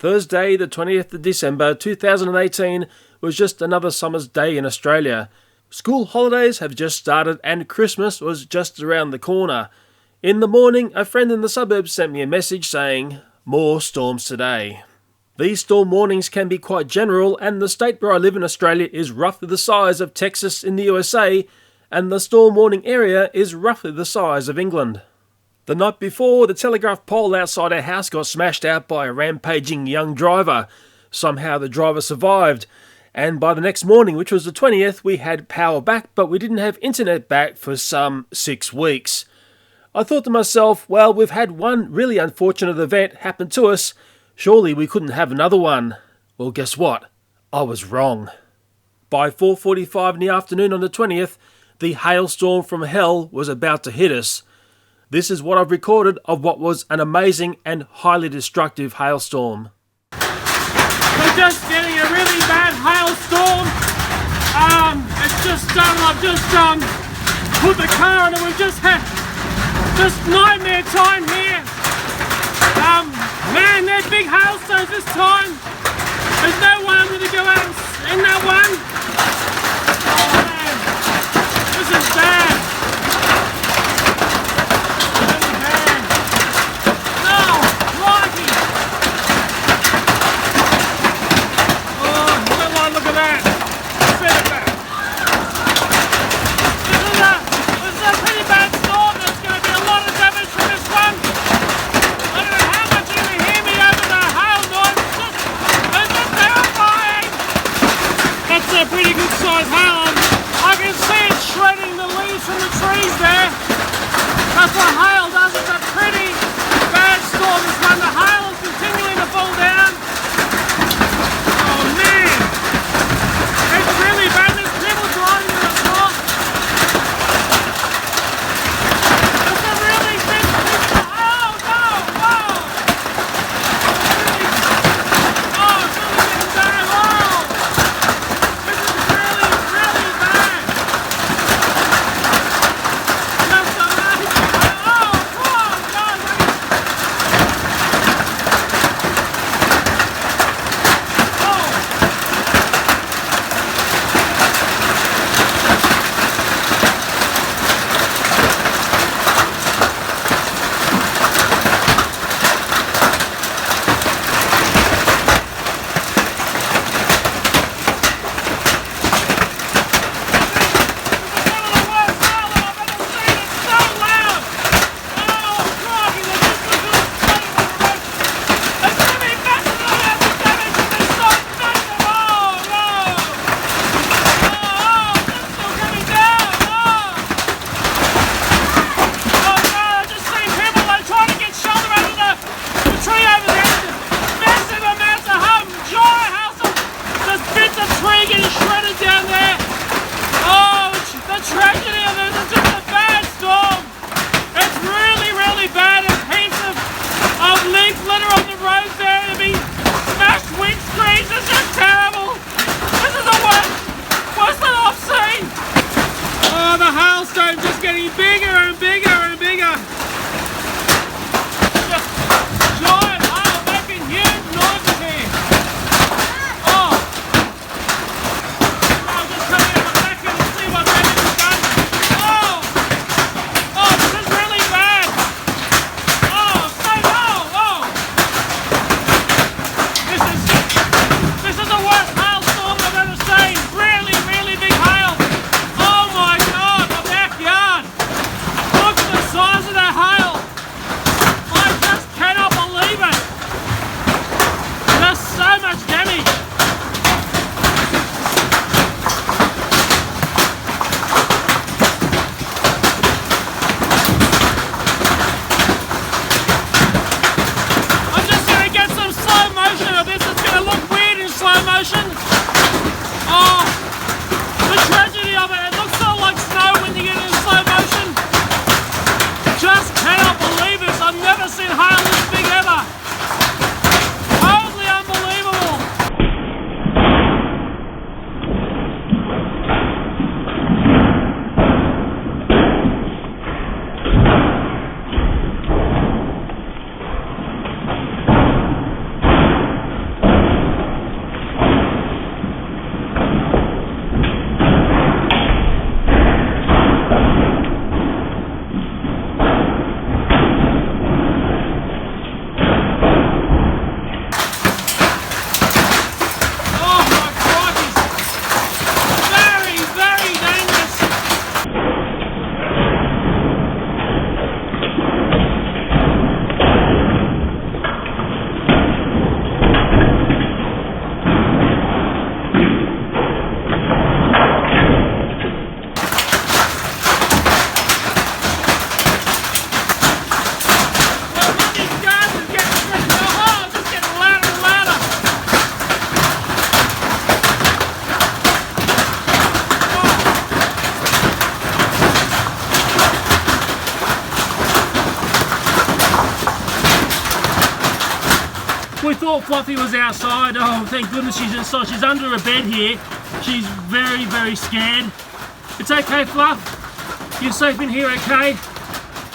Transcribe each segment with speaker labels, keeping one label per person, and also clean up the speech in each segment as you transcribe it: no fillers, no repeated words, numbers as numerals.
Speaker 1: Thursday, the 20th of December 2018 was just another summer's day in Australia. School holidays have just started and Christmas was just around the corner. In the morning, a friend in the suburbs sent me a message saying, "More storms today." These storm warnings can be quite general, and the state where I live in Australia is roughly the size of Texas in the USA, and the storm warning area is roughly the size of England. The night before, the telegraph pole outside our house got smashed out by a rampaging young driver. Somehow the driver survived, and by the next morning, which was the 20th, we had power back, but we didn't have internet back for some 6 weeks. I thought to myself, well, we've had one really unfortunate event happen to us. Surely we couldn't have another one. Well, guess what? I was wrong. By 4:45 in the afternoon on the 20th, the hailstorm from hell was about to hit us. This is what I've recorded of what was an amazing and highly destructive hailstorm.
Speaker 2: We're just getting a really bad hailstorm. It's just I've just put the car on and we've just had just nightmare time here. Man, they're big hailstones this time. There's no way I'm going to go out in that one. Oh man, this is bad. Really bad. No, crikey. Oh, look at that. Set it back. This is a pretty bad storm. There's going to be a lot of damage from this one. I don't know how much you can hear me over the hail noise. It's just terrifying. That's a pretty good size hail. I can see it shredding the leaves from the trees there. That's what hail does. It's a pretty bad storm. This one, the hail is continuing to fall down. Oh man, it's really bad. There's people driving in the car. It's a really big. Oh no! Whoa! Oh, it's really getting bad. Whoa! This is really, really bad. Just amazing. Oh, come on, guys. Litter on the road there, to be smashed windscreens. It's just terrible. This is the worst that I've seen. Oh, the hailstone's just getting bigger and bigger and bigger. Just giant hail making huge noises here. Oh. I'll just come in the back and see what damage is done. Oh. Oh, this is really bad. Oh, so low. Oh. This is the worst hailstorm I've ever seen. Really, really big hail. Oh my God, my backyard. Look at the size of that hail. I just cannot believe it. There's so much damage. I'm just going to get some slow motion of this. It's going to look weird in slow motion. Oh, the tragedy of it. It looks sort of like snow when you get it in slow motion. Just cannot believe this. I've never seen hail this big ever. Totally unbelievable.
Speaker 1: thought Fluffy was outside. Oh, thank goodness she's inside. She's under a bed here. She's very, very scared. It's okay, Fluff. You're safe in here, okay?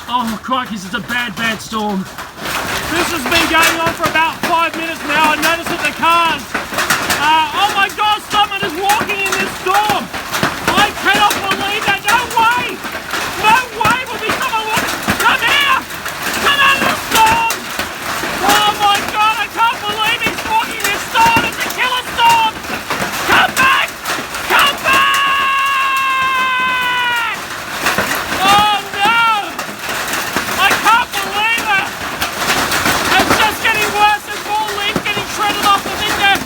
Speaker 1: Oh, crikey, this is a bad, bad storm. This has been going on for about 5 minutes now. I noticed that the cars... oh my God, someone is walking in this storm. I cannot believe that. No way. No way will be someone walking. Come here. Come out of the storm. Oh my God, I can't believe he's walking this storm. It's a killer storm. Come back. Come back. Oh no. I can't believe it. It's just getting worse. There's more leaves getting shredded off the window.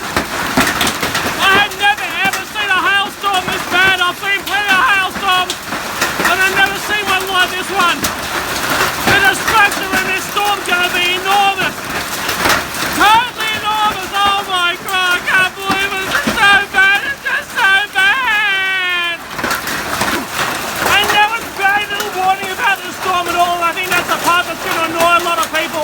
Speaker 1: I have never ever seen a hailstorm this bad. I've seen plenty of hailstorms, but I've never seen one like this one. The destruction in this storm's going to be enormous. Totally enormous. Oh my God, I can't believe it. It's so bad. It's just so bad. And there was very little warning about the storm at all. I think that's the part that's going to annoy a lot of people.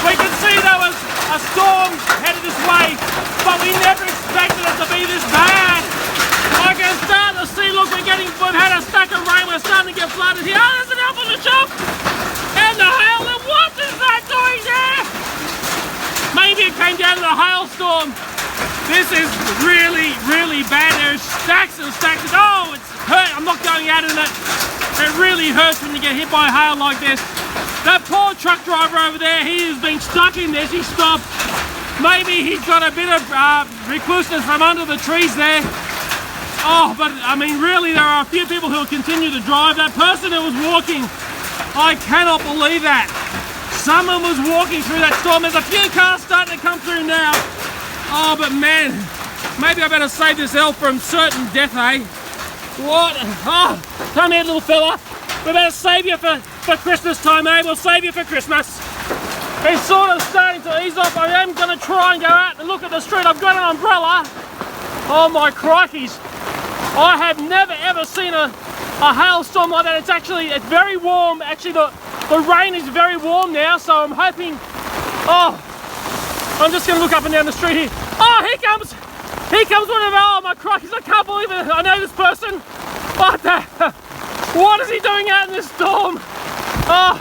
Speaker 1: We could see there was a storm headed this way, but we never expected it to be this bad. I can start to see, look, we've had a stack of rain, we're starting to get flooded here. Oh, there's an elf on the shop! And the hail, and what is that doing there? Maybe it came down to the hailstorm. This is really, really bad. There's stacks and stacks. Oh, it's hurt. I'm not going out in it. It really hurts when you get hit by hail like this. That poor truck driver over there, he has been stuck in this. He stopped. Maybe he's got a bit of recluseness from under the trees there. Oh, but I mean, really, there are a few people who will continue to drive. That person who was walking, I cannot believe that. Someone was walking through that storm. There's a few cars starting to come through now. Oh, but man, maybe I better save this elf from certain death, eh? What? Oh, come here, little fella. We better save you for Christmas time, eh? We'll save you for Christmas. It's sort of starting to ease off. I am going to try and go out and look at the street. I've got an umbrella. Oh my crikeys. I have never ever seen a hailstorm like that. It's very warm. Actually, the rain is very warm now, so I'm hoping... Oh, I'm just going to look up and down the street here. Oh, here comes one of our... Oh my crikeys, I can't believe it. I know this person. What is he doing out in this storm? Oh,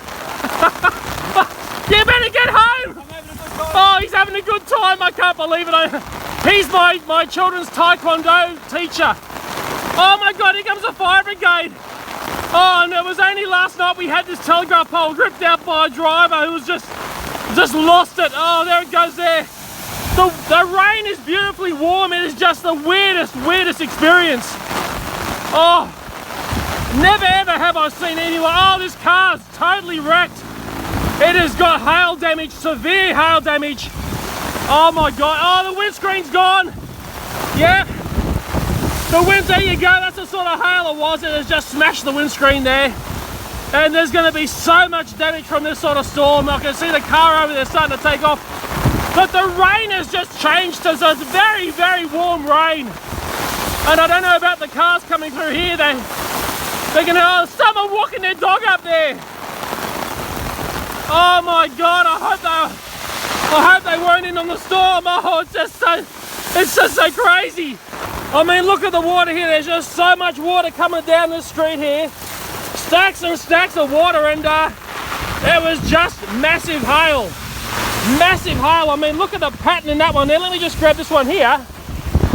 Speaker 1: you better get home. Oh, he's having a good time. I can't believe it. He's my children's taekwondo teacher. Oh my God, here comes the fire brigade. Oh, and it was only last night we had this telegraph pole ripped out by a driver who was just lost it. Oh, there it goes there. The rain is beautifully warm. It is just the weirdest experience. Oh, never ever have I seen anyone. Oh, this car's totally wrecked. It has got hail damage, severe hail damage. Oh my God. Oh, the windscreen's gone. Yeah. The wind, there you go. That's the sort of hail it was. It has just smashed the windscreen there. And there's going to be so much damage from this sort of storm. I can see the car over there starting to take off. But the rain has just changed, so it's very, very warm rain. And I don't know about the cars coming through here. They're going to... Oh, someone walking their dog up there. Oh my God, I hope they weren't in on the storm. Oh, it's just so crazy. I mean, look at the water here. There's just so much water coming down this street here. Stacks and stacks of water, and it was just massive hail. Massive hail. I mean, look at the pattern in that one there. Let me just grab this one here.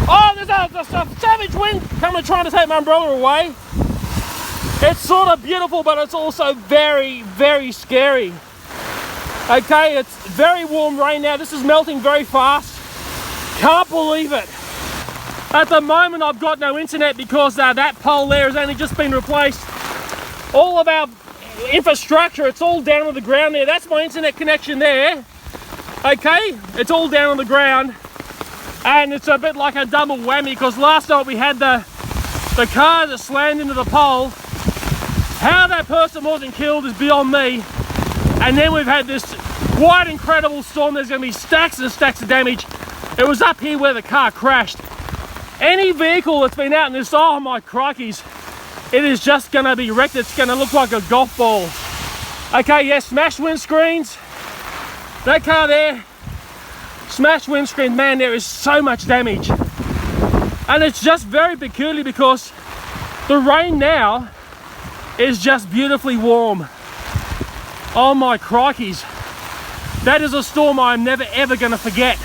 Speaker 1: Oh, there's a savage wind coming trying to take my umbrella away. It's sort of beautiful, but it's also very, very scary. Okay, it's very warm rain now. This is melting very fast. Can't believe it. At the moment, I've got no internet because that pole there has only just been replaced. All of our infrastructure, it's all down on the ground there. That's my internet connection there. Okay, it's all down on the ground. And it's a bit like a double whammy because last night we had the car that slammed into the pole. How that person wasn't killed is beyond me. And then we've had this quite incredible storm. There's going to be stacks and stacks of damage. It was up here where the car crashed. Any vehicle that's been out in this, oh my crikeys, it is just going to be wrecked. It's going to look like a golf ball. Okay, yeah, smashed windscreens. That car there, smashed windscreen. Man, there is so much damage. And it's just very peculiar because the rain now is just beautifully warm. Oh my crikeys. That is a storm I'm never ever gonna forget.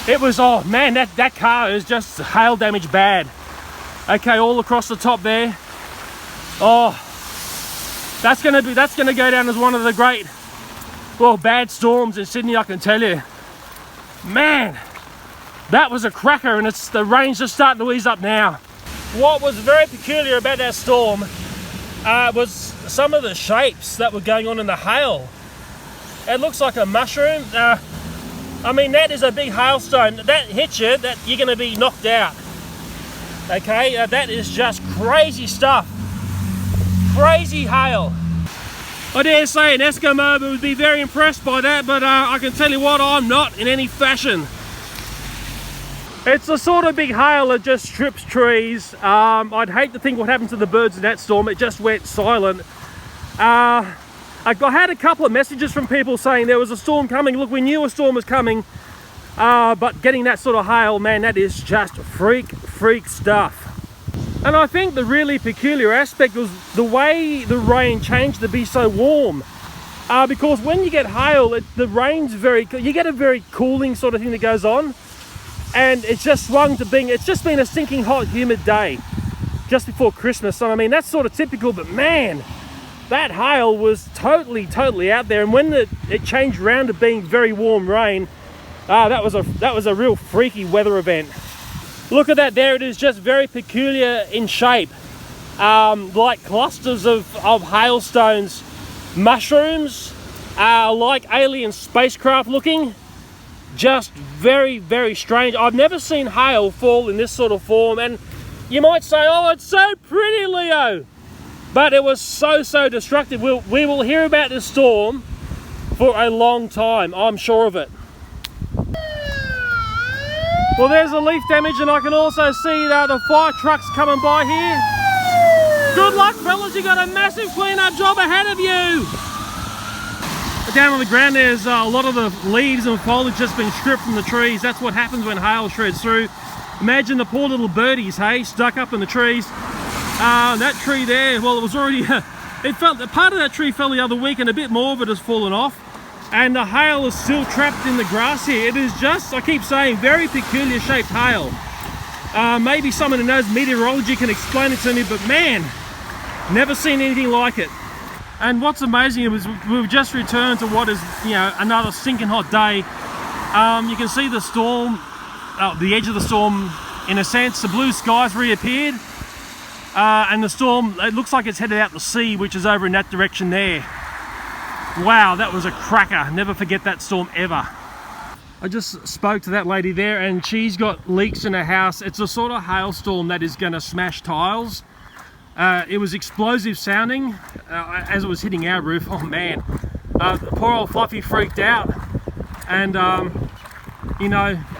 Speaker 1: It was, oh man, that car is just hail damage bad. Okay, all across the top there. Oh, that's gonna go down as one of the great, well, bad storms in Sydney, I can tell you. Man, that was a cracker, and the rain's just starting to ease up now. What was very peculiar about that storm was some of the shapes that were going on in the hail. It looks like a mushroom. I mean, that is a big hailstone. That hits you, that you're going to be knocked out. Okay, that is just crazy stuff. Crazy hail. I dare say an Eskimo would be very impressed by that, but I can tell you what, I'm not in any fashion. It's the sort of big hail that just strips trees. I'd hate to think what happened to the birds in that storm. It just went silent. I had a couple of messages from people saying there was a storm coming. Look, we knew a storm was coming, but getting that sort of hail, man, that is just freak stuff. And I think the really peculiar aspect was the way the rain changed to be so warm. Because when you get hail, the rain's you get a very cooling sort of thing that goes on. And it's just swung to being, it's just been a stinking hot, humid day just before Christmas. And I mean, that's sort of typical, but man, that hail was totally out there. And when it changed around to being very warm rain, that was a real freaky weather event. Look at that there, it is just very peculiar in shape. Like clusters of hailstones, mushrooms, like alien spacecraft looking. Just very strange. I've never seen hail fall in this sort of form, and you might say, oh, it's so pretty, Leo. But it was so destructive. We will hear about this storm for a long time, I'm sure of it. Well, there's the leaf damage, and I can also see the fire trucks coming by here. Good luck, fellas, you got a massive clean-up job ahead of you. Down on the ground, there's a lot of the leaves and foliage just been stripped from the trees. That's what happens when hail shreds through. Imagine the poor little birdies, hey, stuck up in the trees. That tree there, well, it was already, part of that tree fell the other week, and a bit more of it has fallen off. And the hail is still trapped in the grass here. It is just, I keep saying, very peculiar shaped hail. Maybe someone who knows meteorology can explain it to me, but man, never seen anything like it. And what's amazing is we've just returned to what is, another stinking hot day. You can see the storm, the edge of the storm, in a sense. The blue skies reappeared, and the storm, it looks like it's headed out to sea, which is over in that direction there. Wow, that was a cracker. Never forget that storm ever. I just spoke to that lady there, and she's got leaks in her house. It's a sort of hailstorm that is going to smash tiles. It was explosive sounding as it was hitting our roof. Oh man, poor old Fluffy freaked out, and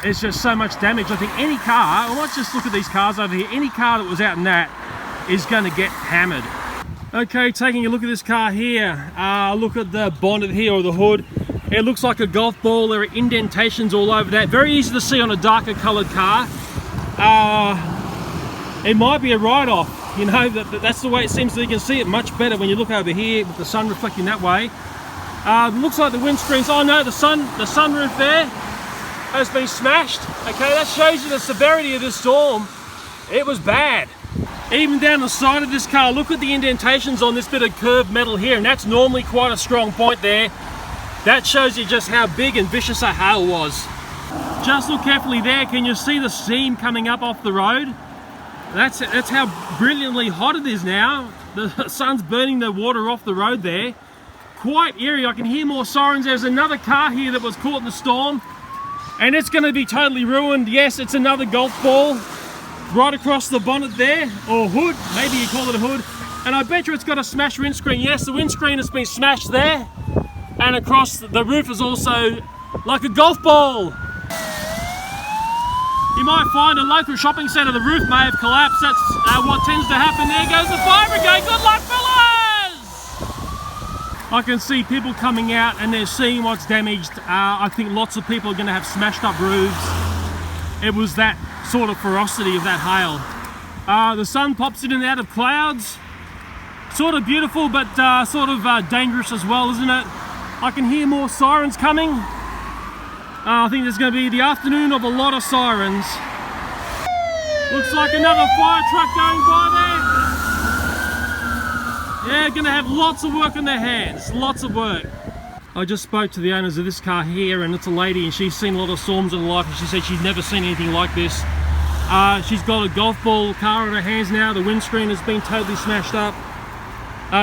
Speaker 1: it's just so much damage. I think any car, let's just look at these cars over here, any car that was out in that is going to get hammered. Okay, taking a look at this car here, look at the bonnet here, or the hood. It looks like a golf ball. There are indentations all over that. Very easy to see on a darker coloured car. It might be a write-off. That's the way it seems that you can see it much better when you look over here with the sun reflecting that way. Looks like the windscreens, oh no, the sunroof there has been smashed. Okay, that shows you the severity of this storm. It was bad. Even down the side of this car, look at the indentations on this bit of curved metal here, and that's normally quite a strong point there. That shows you just how big and vicious a hail was. Just look carefully there, can you see the steam coming up off the road? That's how brilliantly hot it is now. The sun's burning the water off the road there. Quite eerie. I can hear more sirens. There's another car here that was caught in the storm, and it's going to be totally ruined. Yes, it's another golf ball right across the bonnet there, or hood, maybe you call it a hood. And I bet you it's got a smashed windscreen. Yes, the windscreen has been smashed there, and across the roof is also like a golf ball. You might find a local shopping centre, the roof may have collapsed. That's what tends to happen. There goes the fire brigade. Good luck, fellas! I can see people coming out and they're seeing what's damaged. I think lots of people are going to have smashed up roofs. It was that sort of ferocity of that hail. The sun pops in and out of clouds. Sort of beautiful, but sort of dangerous as well, isn't it? I can hear more sirens coming. I think there's going to be the afternoon of a lot of sirens. Looks like another fire truck going by there. Yeah, going to have lots of work on their hands, lots of work. I just spoke to the owners of this car here, and it's a lady, and she's seen a lot of storms in her life, and she said she's never seen anything like this. She's got a golf ball car in her hands now. The windscreen has been totally smashed up.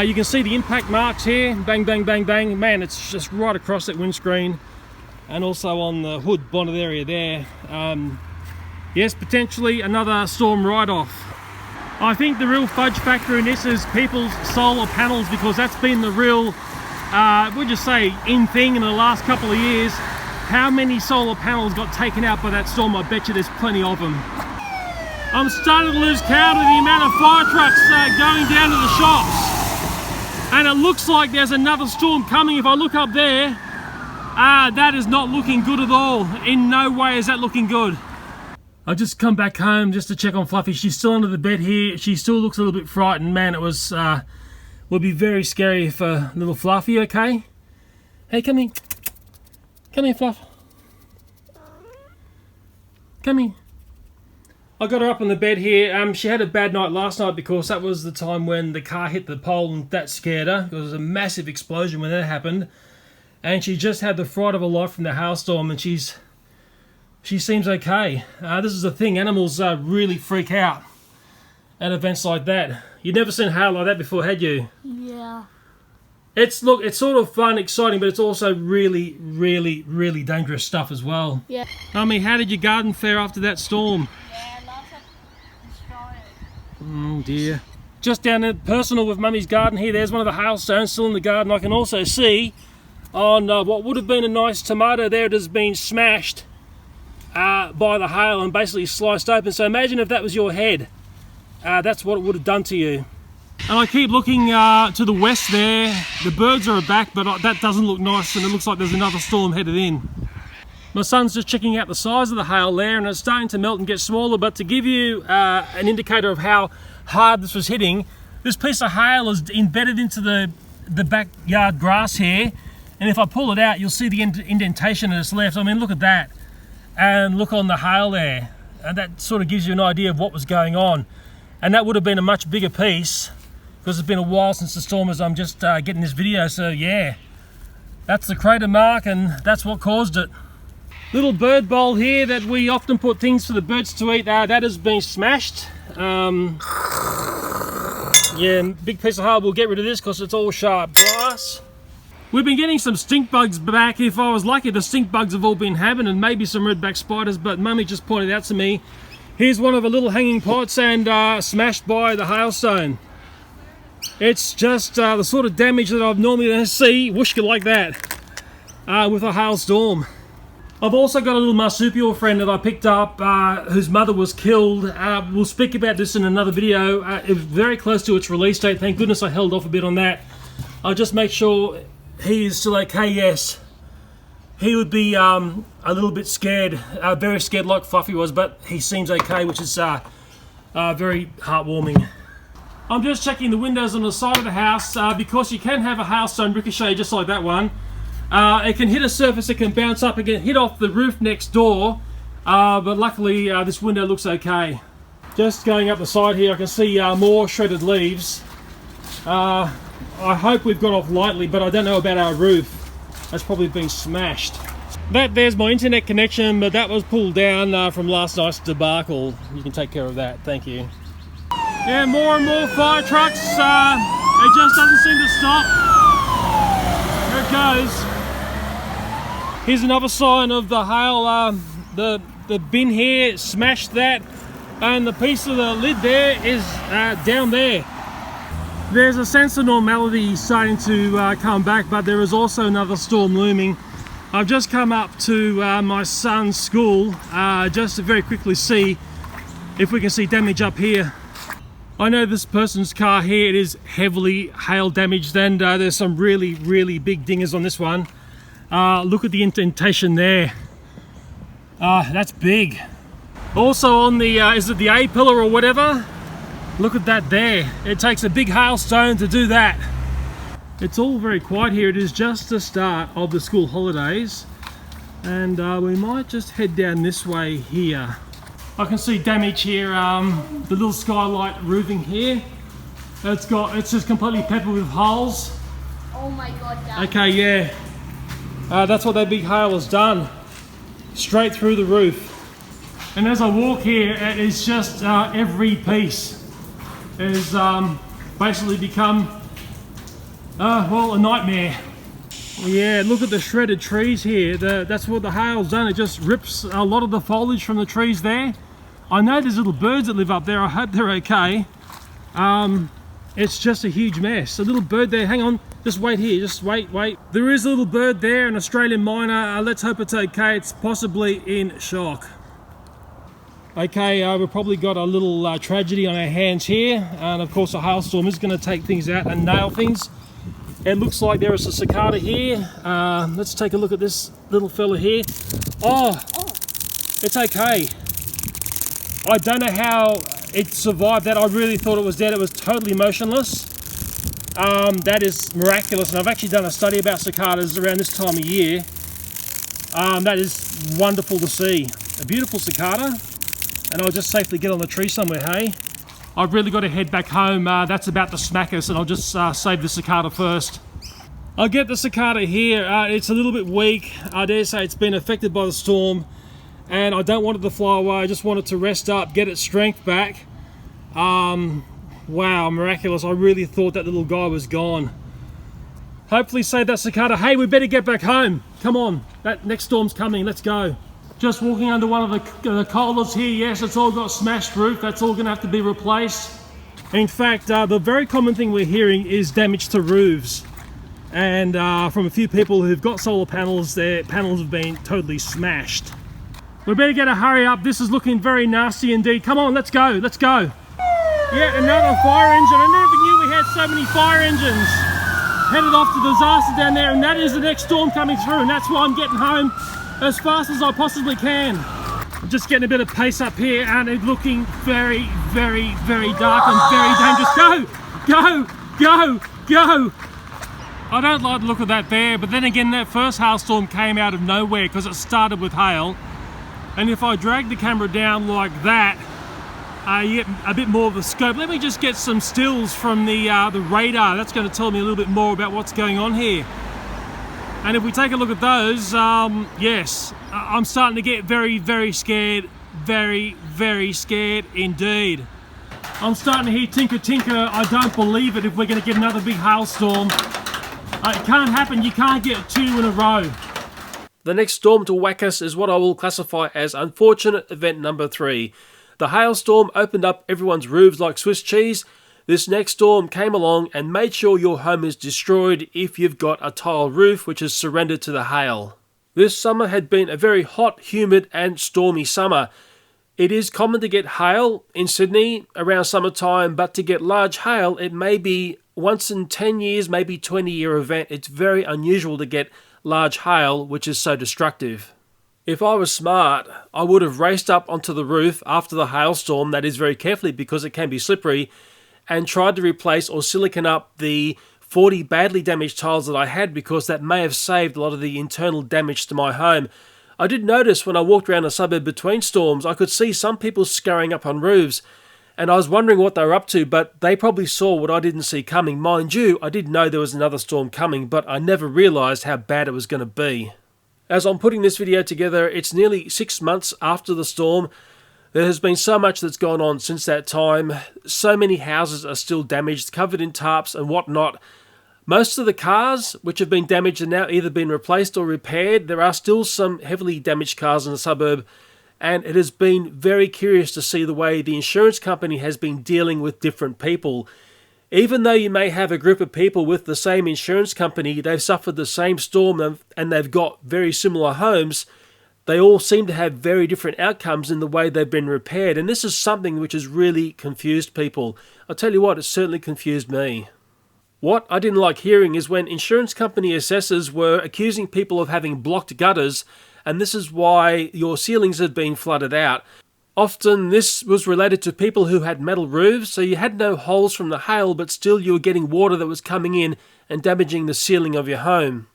Speaker 1: You can see the impact marks here, bang, bang, bang, bang. Man, it's just right across that windscreen, and also on the hood bonnet area there. Yes, potentially another storm write-off. I think the real fudge factor in this is people's solar panels, because that's been the real, we'll just say, in thing in the last couple of years. How many solar panels got taken out by that storm? I bet you there's plenty of them. I'm starting to lose count of the amount of fire trucks going down to the shops. And it looks like there's another storm coming. If I look up there, that is not looking good at all. In no way is that looking good. I've just come back home just to check on Fluffy. She's still under the bed here. She still looks a little bit frightened. Man, it was would be very scary for little Fluffy. Okay, hey, come here. Come here, Fluff. Come here. I got her up on the bed here. She had a bad night last night because that was the time when the car hit the pole, and that scared her. It was a massive explosion when that happened. And she just had the fright of her life from the hailstorm, and she seems okay. This is the thing, animals really freak out at events like that. You'd never seen hail like that before, had you?
Speaker 3: Yeah.
Speaker 1: It's sort of fun, exciting, but it's also really, really, really dangerous stuff as well.
Speaker 3: Yeah.
Speaker 1: Mummy, how did your garden fare after that storm?
Speaker 3: Yeah, lots of destroyed.
Speaker 1: Oh dear. Just down there, personal with Mummy's garden here, there's one of the hailstones still in the garden. I can also see on what would have been a nice tomato there, it has been smashed by the hail and basically sliced open. So imagine if that was your head. That's what it would have done to you. And I keep looking to the west there. The birds are back, but that doesn't look nice, and it looks like there's another storm headed in. My son's just checking out the size of the hail there, and it's starting to melt and get smaller. But to give you an indicator of how hard this was hitting, this piece of hail is embedded into the backyard grass here, and if I pull it out, you'll see the indentation that's left. I mean, look at that, and look on the hail there, and that sort of gives you an idea of what was going on. And that would have been a much bigger piece, because it's been a while since the storm, as I'm just getting this video. So yeah, that's the crater mark, and that's what caused it. Little bird bowl here that we often put things for the birds to eat, that has been smashed. Yeah, big piece of hail. We'll get rid of this because it's all sharp glass. We've been getting some stink bugs back. If I was lucky, the stink bugs have all been having, and maybe some redback spiders, but Mummy just pointed out to me, here's one of the little hanging pots, and smashed by the hailstone. It's just the sort of damage that I've normally see, whooshka like that, with a hailstorm. I've also got a little marsupial friend that I picked up whose mother was killed. We'll speak about this in another video. It was very close to its release date. Thank goodness I held off a bit on that. I'll just make sure he is still okay. Yes, he would be a little bit scared, very scared like Fluffy was, but he seems okay, which is very heartwarming. I'm just checking the windows on the side of the house because you can have a hailstone ricochet just like that one. It can hit a surface, it can bounce up, it can hit off the roof next door, but luckily this window looks okay. Just going up the side here, I can see more shredded leaves. I hope we've got off lightly, but I don't know about our roof. That's probably been smashed. There's my internet connection, but that was pulled down from last night's debacle. You can take care of that, thank you. Yeah, more and more fire trucks. It just doesn't seem to stop. Here it goes. Here's another sign of the hail. The bin here smashed that, and the piece of the lid there is down there. There's a sense of normality starting to come back, but there is also another storm looming. I've just come up to my son's school just to very quickly see if we can see damage up here. I know this person's car here, it is heavily hail damaged, and there's some really, really big dingers on this one. Look at the indentation there. That's big. Also on the, is it the A-pillar or whatever? Look at that there. It takes a big hailstone to do that. It's all very quiet here. It is just the start of the school holidays. And we might just head down this way here. I can see damage here, the little skylight roofing here. It's just completely peppered with holes.
Speaker 3: Oh my god, Dad.
Speaker 1: Okay, yeah. That's what that big hail has done. Straight through the roof. And as I walk here, it is just every piece has basically become, well, a nightmare. Yeah, look at the shredded trees here. That's what the hail's done. It just rips a lot of the foliage from the trees there. I know there's little birds that live up there. I hope they're okay. It's just a huge mess. A little bird there. Hang on. Just wait here. Just wait. There is a little bird there, an Australian miner. Let's hope it's okay. It's possibly in shock. Okay, we've probably got a little tragedy on our hands here. And of course, a hailstorm is going to take things out and nail things. It looks like there is a cicada here. Let's take a look at this little fella here. Oh, it's okay. I don't know how it survived that. I really thought it was dead. It was totally motionless. That is miraculous. And I've actually done a study about cicadas around this time of year. That is wonderful to see. A beautiful cicada. And I'll just safely get on the tree somewhere, hey? I've really got to head back home. That's about to smack us, and I'll just save the cicada first. I'll get the cicada here. It's a little bit weak. I dare say it's been affected by the storm, and I don't want it to fly away. I just want it to rest up, get its strength back. Wow, miraculous. I really thought that little guy was gone. Hopefully save that cicada. Hey, we better get back home. Come on, that next storm's coming. Let's go. Just walking under one of the colas here. Yes, it's all got smashed roof. That's all going to have to be replaced. In fact, the very common thing we're hearing is damage to roofs. And from a few people who've got solar panels, their panels have been totally smashed. We better get a hurry up. This is looking very nasty indeed. Come on, let's go, let's go. Yeah, another fire engine. I never knew we had so many fire engines. Headed off to disaster down there, and that is the next storm coming through, and that's why I'm getting home as fast as I possibly can. I'm just getting a bit of pace up here, and it's looking very, very, very dark and very dangerous. Go, go, go, go. I don't like the look of that there, but then again, that first hailstorm came out of nowhere because it started with hail. And if I drag the camera down like that, you get a bit more of the scope. Let me just get some stills from the radar. That's going to tell me a little bit more about what's going on here. And if we take a look at those, yes, I'm starting to get very, very scared. Very, very scared indeed. I'm starting to hear tinker, tinker. I don't believe it if we're going to get another big hailstorm. It can't happen. You can't get two in a row. The next storm to whack us is what I will classify as unfortunate event number 3. The hailstorm opened up everyone's roofs like Swiss cheese. This next storm came along and made sure your home is destroyed if you've got a tile roof which has surrendered to the hail. This summer had been a very hot, humid and stormy summer. It is common to get hail in Sydney around summertime, but to get large hail, it may be once in 10 years, maybe 20-year event. It's very unusual to get large hail, which is so destructive. If I was smart, I would have raced up onto the roof after the hailstorm, that is very carefully because it can be slippery, and tried to replace or silicon up the 40 badly damaged tiles that I had, because that may have saved a lot of the internal damage to my home. I did notice when I walked around the suburb between storms, I could see some people scurrying up on roofs, and I was wondering what they were up to, but they probably saw what I didn't see coming. Mind you, I did know there was another storm coming, but I never realised how bad it was going to be. As I'm putting this video together, it's nearly 6 months after the storm. There has been so much that's gone on since that time. So many houses are still damaged, covered in tarps and whatnot. Most of the cars which have been damaged have now either been replaced or repaired. There are still some heavily damaged cars in the suburb, and it has been very curious to see the way the insurance company has been dealing with different people. Even though you may have a group of people with the same insurance company, they've suffered the same storm and they've got very similar homes, they all seem to have very different outcomes in the way they've been repaired, and this is something which has really confused people. I'll tell you what, it certainly confused me. What I didn't like hearing is when insurance company assessors were accusing people of having blocked gutters, and this is why your ceilings had been flooded out. Often this was related to people who had metal roofs, so you had no holes from the hail, but still you were getting water that was coming in and damaging the ceiling of your home.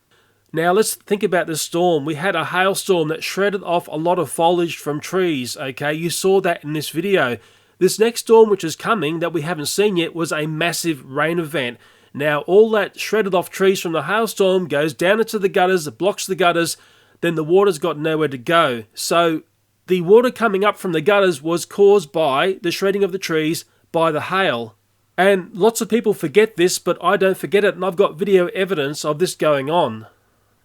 Speaker 1: Now let's think about this storm. We had a hailstorm that shredded off a lot of foliage from trees, okay? You saw that in this video. This next storm which is coming that we haven't seen yet was a massive rain event. Now all that shredded off trees from the hailstorm goes down into the gutters, it blocks the gutters, then the water's got nowhere to go. So the water coming up from the gutters was caused by the shredding of the trees by the hail. And lots of people forget this, but I don't forget it, and I've got video evidence of this going on.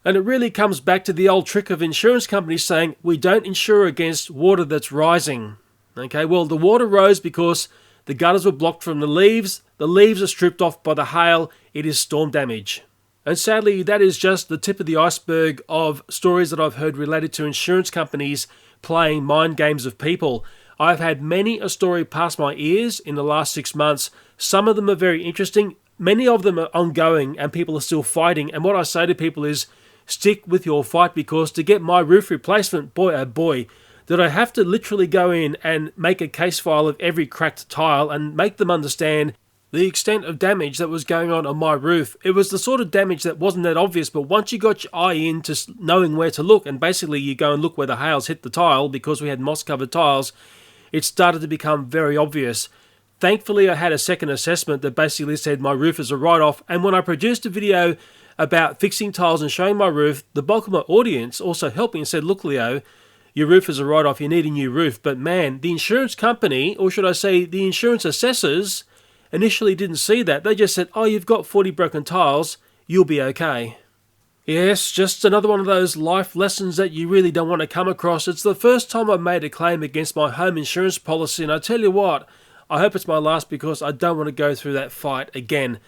Speaker 1: And it really comes back to the old trick of insurance companies saying, we don't insure against water that's rising. Okay, well, the water rose because the gutters were blocked from the leaves are stripped off by the hail, it is storm damage. And sadly, that is just the tip of the iceberg of stories that I've heard related to insurance companies playing mind games of people. I've had many a story pass my ears in the last 6 months. Some of them are very interesting. Many of them are ongoing and people are still fighting. And what I say to people is, stick with your fight, because to get my roof replacement, boy oh boy, did I have to literally go in and make a case file of every cracked tile and make them understand the extent of damage that was going on my roof. It was the sort of damage that wasn't that obvious, but once you got your eye into knowing where to look, and basically you go and look where the hails hit the tile because we had moss-covered tiles, it started to become very obvious. Thankfully, I had a second assessment that basically said my roof is a write-off, and when I produced a video about fixing tiles and showing my roof, the bulk of my audience also helped me and said, look Leo, your roof is a write-off, you need a new roof. But man, the insurance company, or should I say the insurance assessors, initially didn't see that. They just said, oh, you've got 40 broken tiles, you'll be okay. Yes, just another one of those life lessons that you really don't want to come across. It's the first time I've made a claim against my home insurance policy, and I tell you what, I hope it's my last because I don't want to go through that fight again.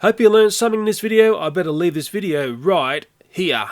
Speaker 1: Hope you learned something in this video. I better leave this video right here.